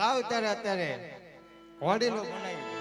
લાવ ત્યારે અત્યારે ઘોડીલો બનાવી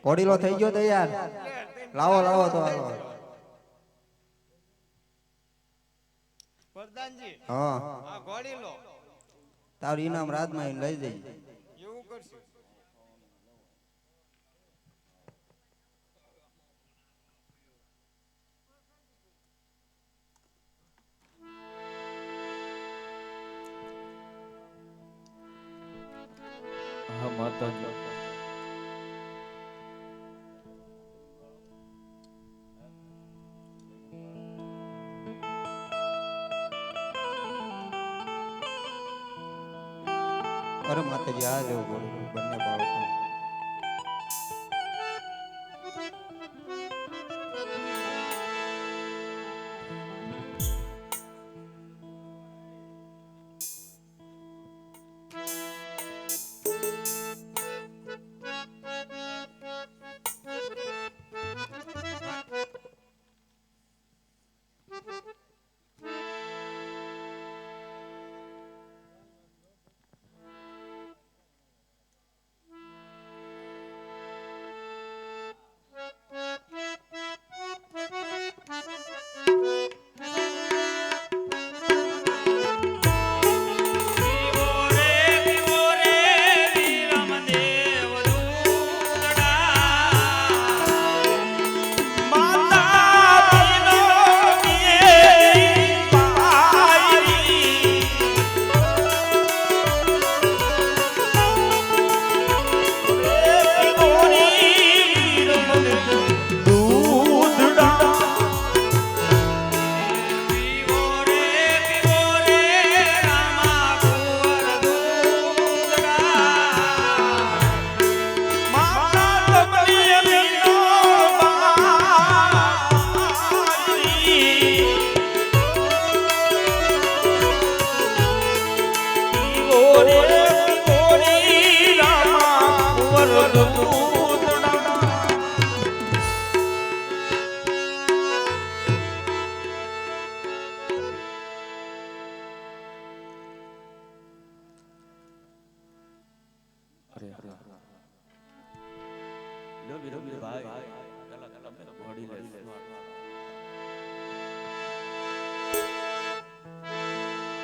ઘોડીલો થઈ ગયો તૈયાર લાવો લાવો તો હાલો પ્રધાનજી હા આ ઘોડીલો તારું ઇનામ રાતમાં લઈ જઈ એવું કરશે હા માતાજી અરે માતાજી આ જેવું બોલું બંને બાળકો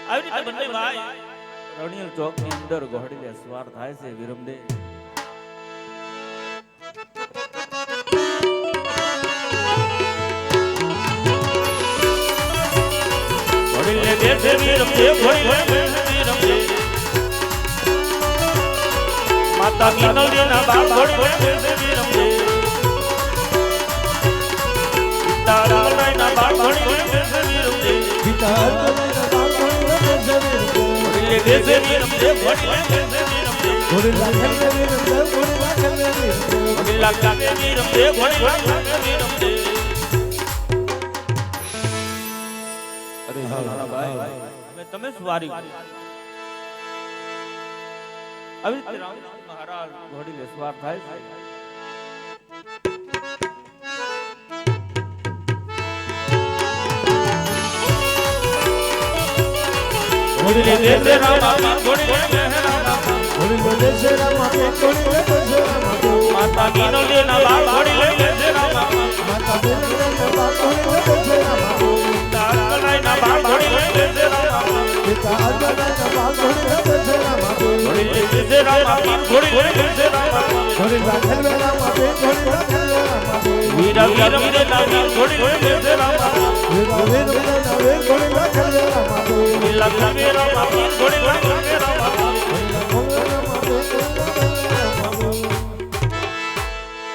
આવી રીતે બંને ભાઈ રણિયલ ચોક ની અંદર ઘોડીલે સવાર થાય છે વિરમદે ઘોડીલે બેસે વિરમદે ઘોડીલે બેસે વિરમદે માતા મીનલ ના બાળ ઘોડીલે બેસે વિરમદે પિતા ના બાળ ઘોડીલે બેસે વિરમદે પિતા દેસે વિરમદે ઘોડીલા દેસે વિરમદે ઘોડીલા દેસે વિરમદે ઘોડીલા દેસે વિરમદે ઘોડીલા દેસે વિરમદે અરે હા ભાઈ હવે તમે સવારી આવી રીતે રામજી મહારાજ ઘોડીલે સવાર થાય છે ઘોડીલે દેસે રામ ઘોડીલે મહેરામ ઘોડીલે દેસે રામ ઘોડીલે દેસે રામ માતા નીનો લેના બાળ ઘોડી લઈ બેસે રામા તારકલાઈના બાળ ઘોડી લઈ બેસે રામા ઘોડી લઈ બેસે રામા ઘોડી લઈ બેસે રામા વીરા વીરા વીરા ઘોડી લઈ બેસે રામા લગ્ન મે રામા ઘોડી લઈ બેસે રામા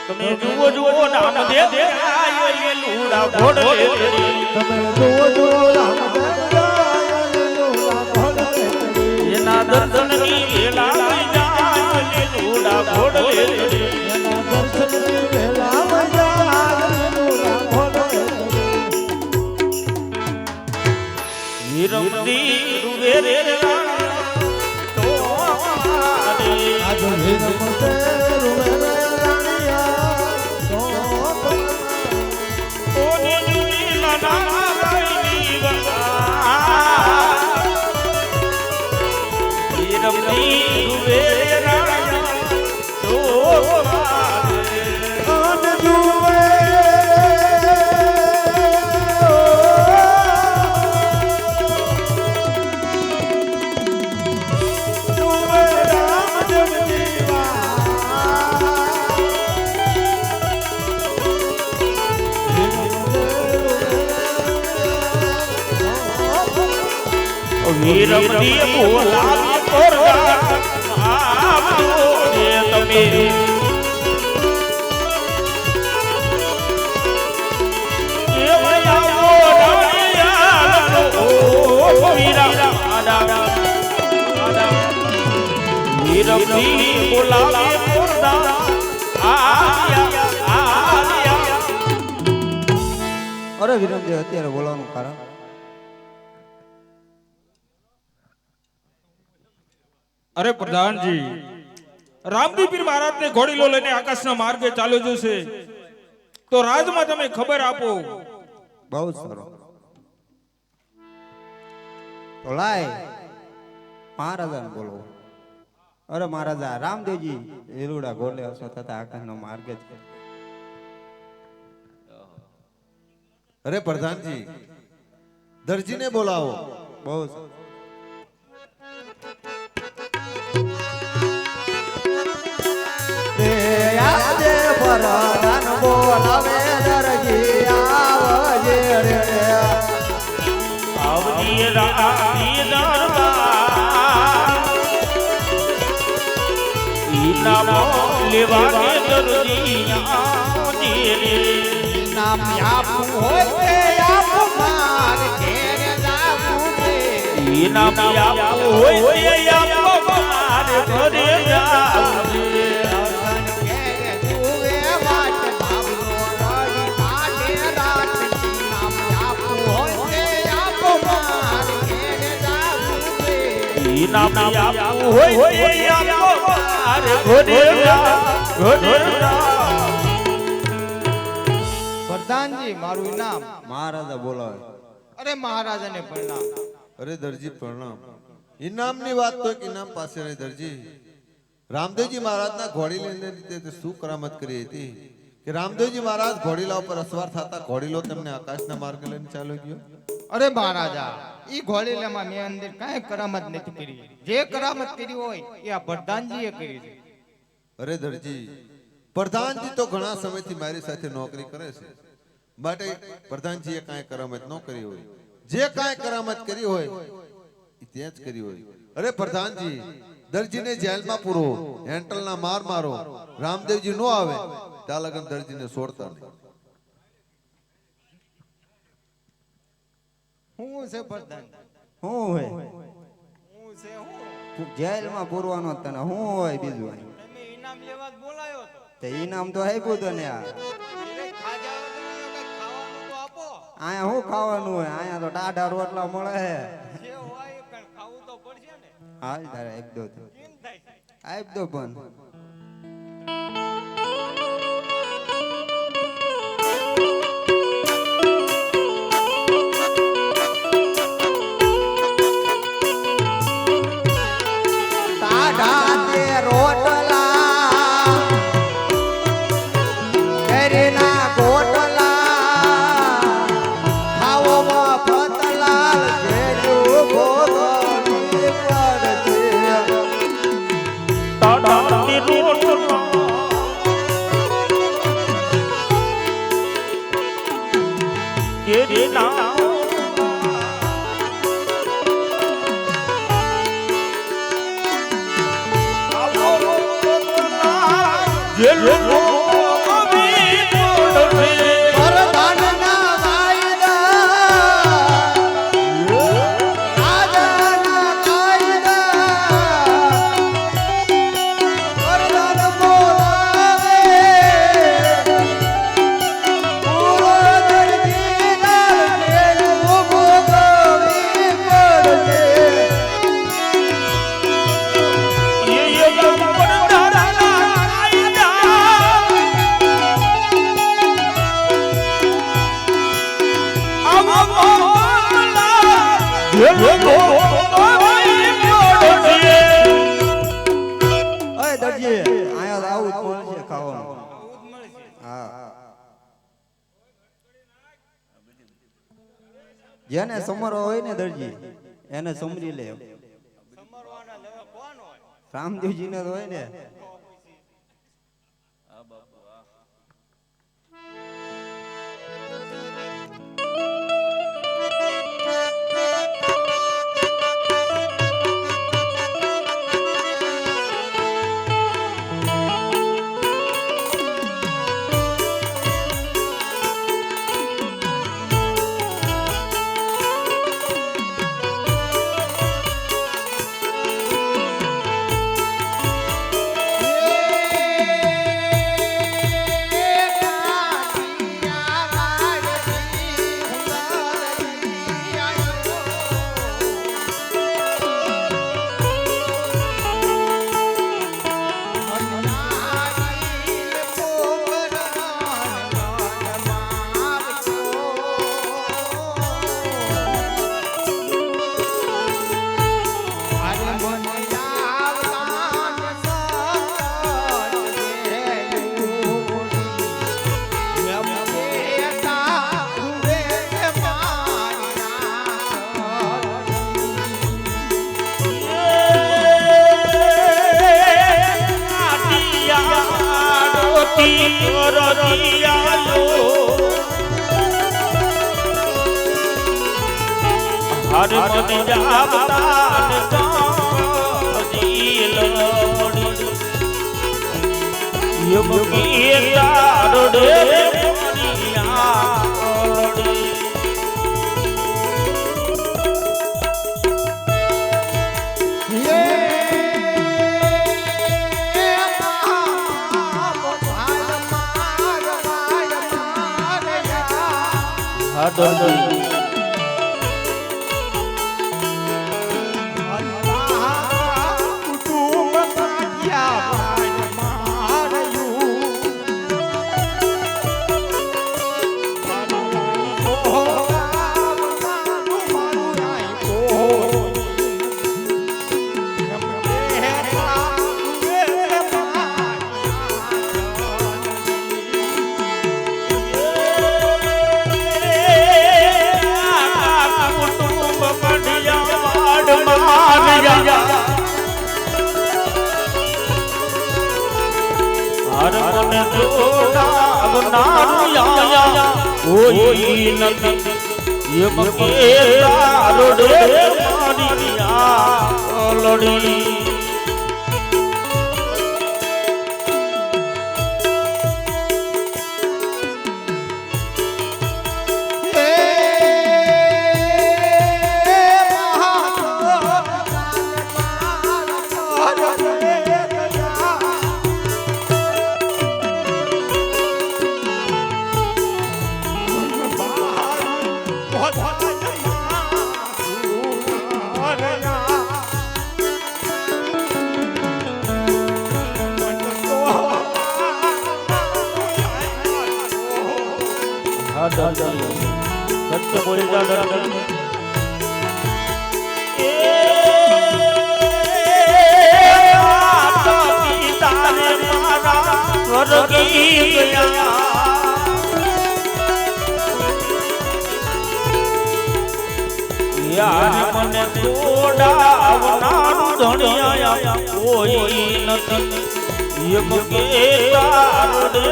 તમે જુઓ જુઓ નામ દે દે આયો લે લુડા ઘોડ લે તમે જુઓ જુઓ રામ એના દર્શન ની વેલા લઈ જાય લે લુડા ઘોડ લે એના દર્શન ની વેલા મજા લુડા ઘોડ વીરમદી રૂવે રે તો આજ વીરમદે રૂવે વીરમદી બોલાવી કોરડા આપજો ને તમે એ વયા ઓડાયા ઓ વીરા આડા વીરમદી બોલાવી કોરડા આયા અરે વિરમજી અત્યારે બોલવાનું કારણ અરે પ્રધાનજી રામજી પીર મહારાજ ને ઘોડીલો લઈને આકાશના માર્ગે ચાલ્યો જશે તો રાજમાં તમે ખબર આપો. બહુ સારો. તો લાય મહારાજાને બોલો. અરે મહારાજા રામદેવજી એરુડા ઘોડે અસો થતા આકાશનો માર્ગે છે. અરે પ્રધાનજી દરજીને બોલાવો. બહુ સારું. આજે પ્રધાન બોલાવે દરજી આવજે રે આવજી રાતી દરબાર ઈનામો લેવાને દરજી આવજે રે નામ આપું હોય તે આપું માર ઘેર જાવું છે. ઈનામ આપવું હોય તે આપો માર ઘરે જાવું છે. નામ આપવું હોય તે આપો માર ઘરે પ્રધાનજી મારું ઇનામ. મહારાજા બોલાવે. અરે મહારાજાને પ્રણામ. અરે દરજી પ્રણામ. ઇનામની વાત તો એક ઇનામ પાસે રહી દરજી. રામદેવજી મહારાજના ઘોડીલા રીતે તે શું કરામત કરી હતી કે રામદેવજી મહારાજ ઘોડીલા ઉપર અસવાર થતા ઘોડીલો તેમને આકાશના માર્ગે લઈને ચાલ્યો ગયો. અરે મહારાજા ઈ ઘોડીલામાં મેં અંદર કાંઈ કરામત નથી કરી. જે કરામત કરી હોય એ આ પ્રધાનજીએ કરી છે. અરે દરજી પ્રધાનજી તો ઘણા સમયથી મારી સાથે નોકરી કરે છે માટે પ્રધાનજીએ કાંઈ કરામત ન કરી હોય. જે કાંઈ કરામત કરી હોય એ ત્યાં જ કરી હોય. અરે પ્રધાનજી દરજીને જેલમાં પૂરો, હેન્ટલના માર મારો, રામદેવજી નો આવે ત્યાં લગન દરજીને છોડતા નહીં. હું છે પ્રધાન? શું હોય હું છે હું? જેલમાં પૂરવાનો તને શું હોય બીજું? તમે ઇનામ લેવા જ બોલાયો હતો. તે ઈનામ તો આપ્યું તને. આ એટલે ખાજા વગર ખાવાનું તો આપો. અહીંયા શું ખાવાનું હોય? અહીંયા તો ટાઢા રોટલા મળે છે. જે હોય એ કંઈ ખાવું તો પડશે ને. હાલ તારે આપ દો. કેમ થાય? આપ દો પણ ટાઢા તે રોટલા પરધાનના વાયદા રાજાના કાયદા પરધાન બોલાવે પૂરો દરજી લાલ તેલ ભોગવવી પડશે અય દરજી આયા આવું જ મળશે ખાવાનું હા જેને સમરવા હોય ને દરજી એને સમરી લે રામદેવજી ને હોય ને હર મને જાવતા ને કાજી લોડી યમ કી તારડે મનિયા લોડી હાડલી હર મને જોડાવ નાનું આયા કોઈ નથી એમ કે તારડે મારી આ લોડી સત્ય બોલી જા યાર મને તોડાવનારું ધણિયા કોઈ નથી એમ કે તારડે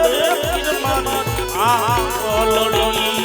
મારી આ લોડી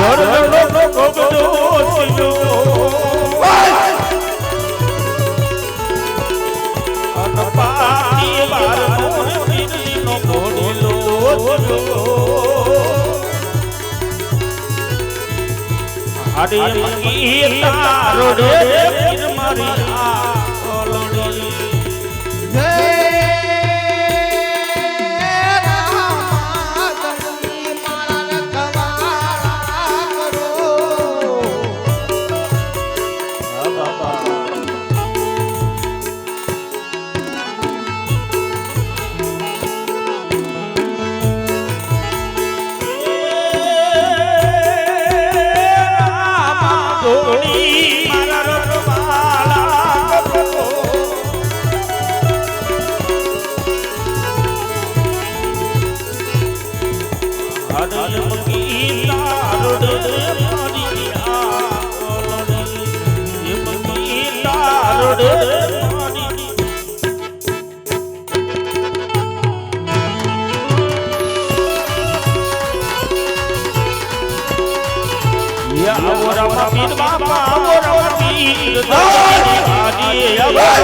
ઘરનો ગોગડો થયો અનપાતી બારનો પીરનો ઘોડીલો થયો આડે મંગી તારો રે પીર મારી આ ઓલડી જય રામા દર્દી મારા રખવાળા કરો હા બાબા પીર બાપા આવો રામ પીર આવો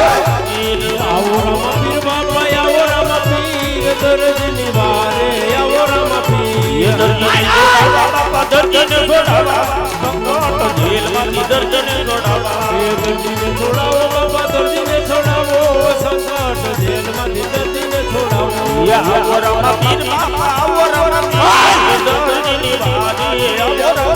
રામ પીર બાપા આવો રામ પીર દર્દ નિવારે આવો રામ પીર બાપા દર્દને છોડાવા સંકટ જેલમાંથી દર્દને છોડાવા દર્દીને છોડાવો બાપા દર્દીને છોડાવો સંકટ જેલમાંથી દર્દીને છોડાવો આવો રામ પીર બાપા આવો રામ પીર દર્દને નિવારે આવો રામ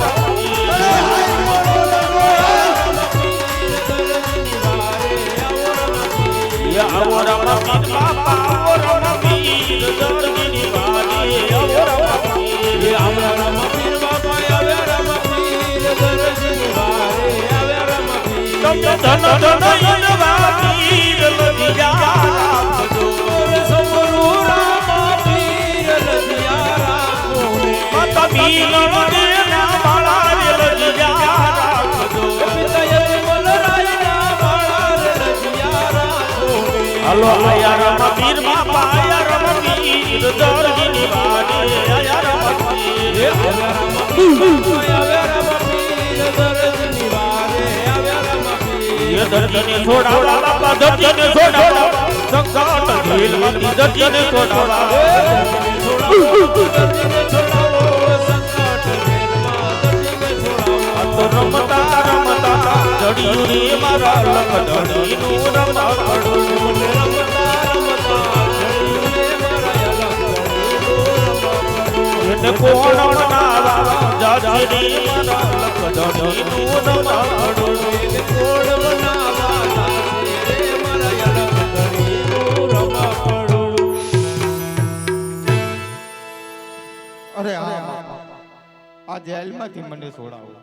આવો રામ પીર બાપા આવો રામ પીર દર્દને નિવારે આવો રામ પીર આવો રામ પીર બાપા આવે રામ પીર દર્દ નિવારે આવે રામ પીર ધન ધન પીર લધિયા રાખજો સબરું રામ પીર લધિયા રાખો માતા પીર દેના માળા રે લધિયા રાખજો પિતા મલરાય ના માળા લધિયા રાખો હાલો આયા રામ પીર બાપા આયા રામ પીર દર્દ નિવારે આયા રામ પીર આવે રામ પીર આવે રામ પીર દર્દ નિવારે આવે રામ પીર દર્દને છોડાવા બાપા દર્દને છોડાવા સંકટ જેલમાંથી દર્દને છોડાવા દર્દીને છોડાવો સંકટ જેલમાં દર્દીને છોડાવો તો રમતા રમતા જડિયું રે મારા લખ ધણીનું રમકડું રમતા રમતા જડીને મારા લખડીનું એને કોણ મનાવા જાજે રે મારા લખ ધણીનું રમકડું એને કોણ બનાવા લાગે રે મારા લખડીનું રમકડું અરે હા આ જેલમાંથી મને છોડાવો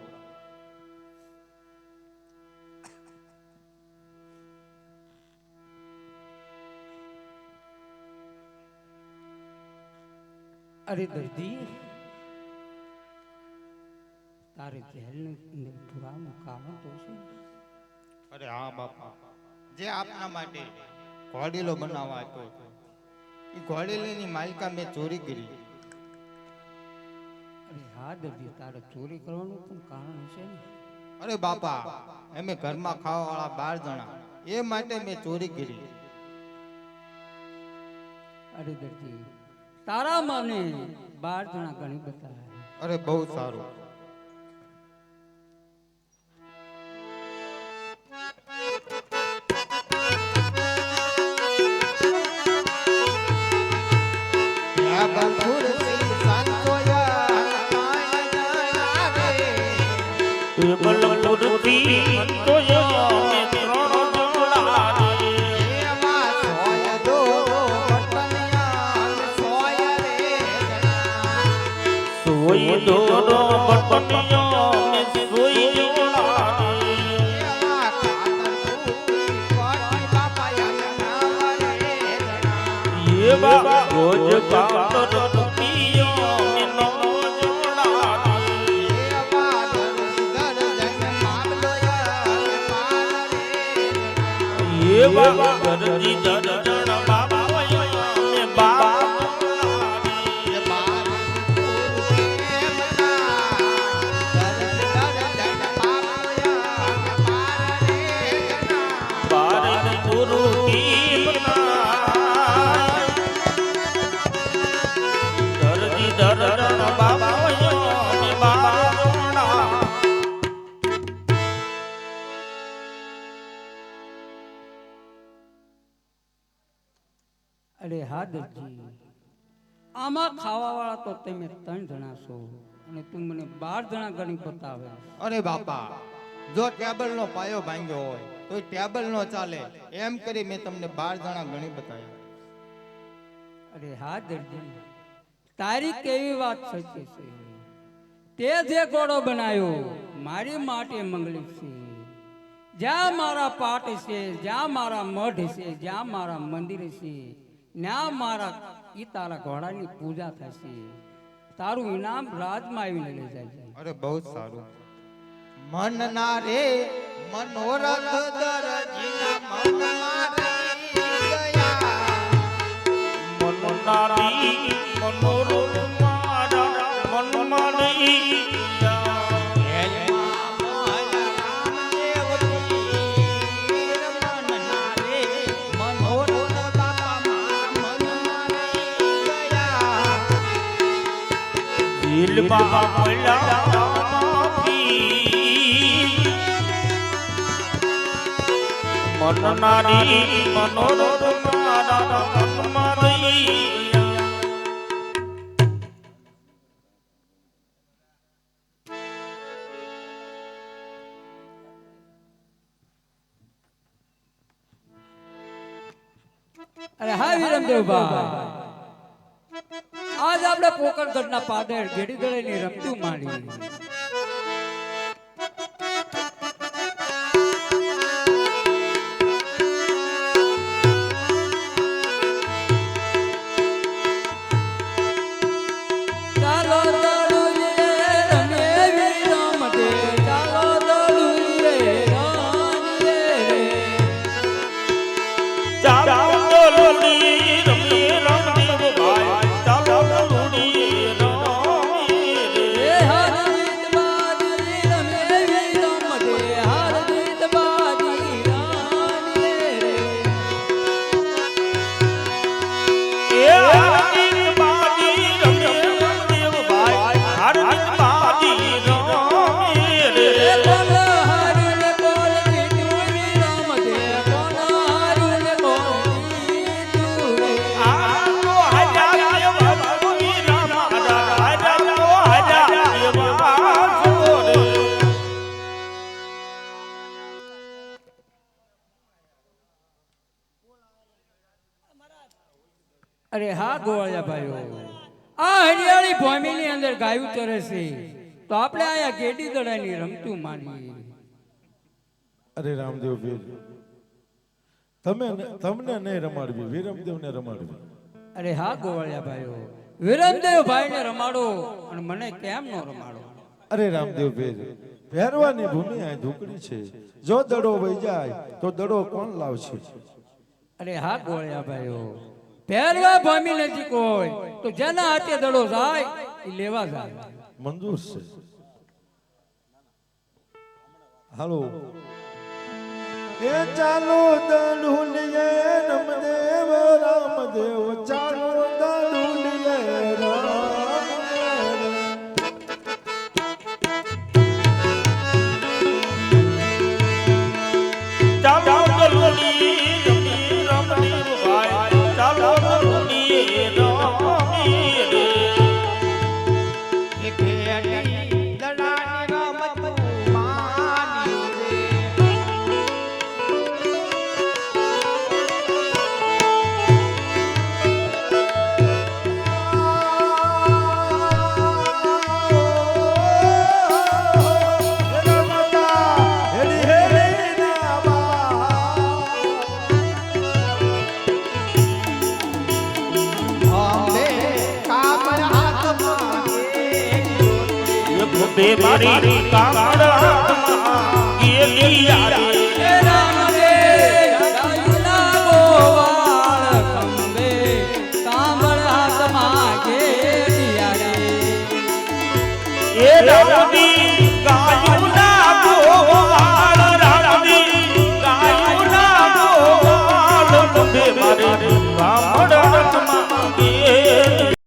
અરે દર્દી તારે જેલને પુરાનું કારણ તો છે અરે હા બાપા જે આપના માટે ઘોડીલો બનાવવા આપ્યો હતો એ ઘોડીલાની માલિકા મેં ચોરી કરી અરે હા દર્દી તારે ચોરી કરવાનું પણ કારણ હશે ને અરે બાપા અમે ઘરમાં ખાવા વાળા 12 જણા એ માટે મેં ચોરી કરી અરે દર્દી તારા મને 12 જણા ઘણી બતાવ્યા અરે બહુ સારું બલપુરથી અંતોય ત્રણ જોડા રે સોય દોરો બટનિયો ને સોય જોડા રે એ બાબા ગોજ પાતર ટુકિયો ને નો જોડા રે એ બાબા ગરજી દર્દણ બાબા વયો ને બાબા દરજી આમાં ખાવાવાળા તો તમે 3 જણા છો અને તું મને 12 જણા ગણી બતાવે. અરે બાપા, જો ટેબલ નો પાયો ભાંગ્યો હોય તો ટેબલ નો ચાલે એમ કરી મેં તમને 12 જણા ગણી બતાવ્યા. અરે હા દરજી, તારી કેવી વાત સચ્ચી છે. તે જે ઘોડો બનાવ્યો મારી માટે મંગલિક છે. જ્યાં મારા પાટ છે, જ્યાં મારા મઢ છે, જ્યાં મારા મંદિર છે, ત્યાં મારા ઈ તારા ઘોડાની પૂજા થશે. તારું ઇનામ રાજમાં આવીને લઈ જાય. અરે બહુ સારું. મન ના રે મનોરથ દરજીના મનમાં રહી ગયા. મનોનારી મનોરથ મારા મનમાં નહીં દિલમાં મનનારી મનોરથ મારા મનમાં નહીં. અરે હા વિરમદેવભાઈ, આજ આપણે પોકરગઢના પાદર ઘેડી દળેની રમતું માંડી. ચાલો દળુલીએ રમે વિરમદે, ચાલો દળુલીએ રમીએ રે. ચાલો દોલી રમીએ રમદેવ ભાઈ, ચાલો દોલી રમીએ રે. એ હારજીત બાજી રમે વિરમદે, હારજીત બાજી રમીએ રે. એ હારજીત બાજી રમીએ રમદેવ ભાઈ, હારજીત બાજી રમીએ રે. એ કોણ હાર્યું ને કોણ જીત્યું વિરમદે, કોણ હાર્યું ને કોણ જીત્યું રે. આનો હજાર એવા વીરા મારા, હજારનો હજાર એવા છોડે. અરે હા ગોવાળિયા ભાઈઓ, આ હરિયાળી ભૂમિની અંદર ગાયું ચરે છે તો આપણે આયા ગેડી દડાની રમતું માનીએ. અરે રામદેવ પીર, તમને નહીં રમાડવી, વિરમદેવને રમાડવી. અરે હા ગોવાળિયા ભાઈઓ, વિરમદેવ ભાઈને રમાડો અને મને કેમ ન રમાડો. અરે રામદેવ પીર, પહેરવાની ભૂમિ આ ઢુકડી છે. જો દડો વહી જાય તો દડો કોણ લાવશે? અરે હા ગોવાળિયા ભાઈઓ, પહેરવા ભૂમિ નજીક હોય તો જેના હાથે દડો જાય એ લેવા જાય. મંજૂર છે. હાલો એ ચાલો દડુલીએ રમદેવ રામદેવ, ચાલો દડુલીએ ચાલો દોલી રમીએ રમદેવ ભાઈ, ચાલો દોલી રમીએ રે. એ ઘેડી દડાની રમતું માન્યું રે. અંબે કામળ હાથમાં ઘેરી. બે મારી કામળ હાથમાં ગેલિયા રે. એ રામદેવ ગાયુના ગોવાળ ખંભે, કાંબળ હાથમાં ઘેરિયા રે. એ રામદી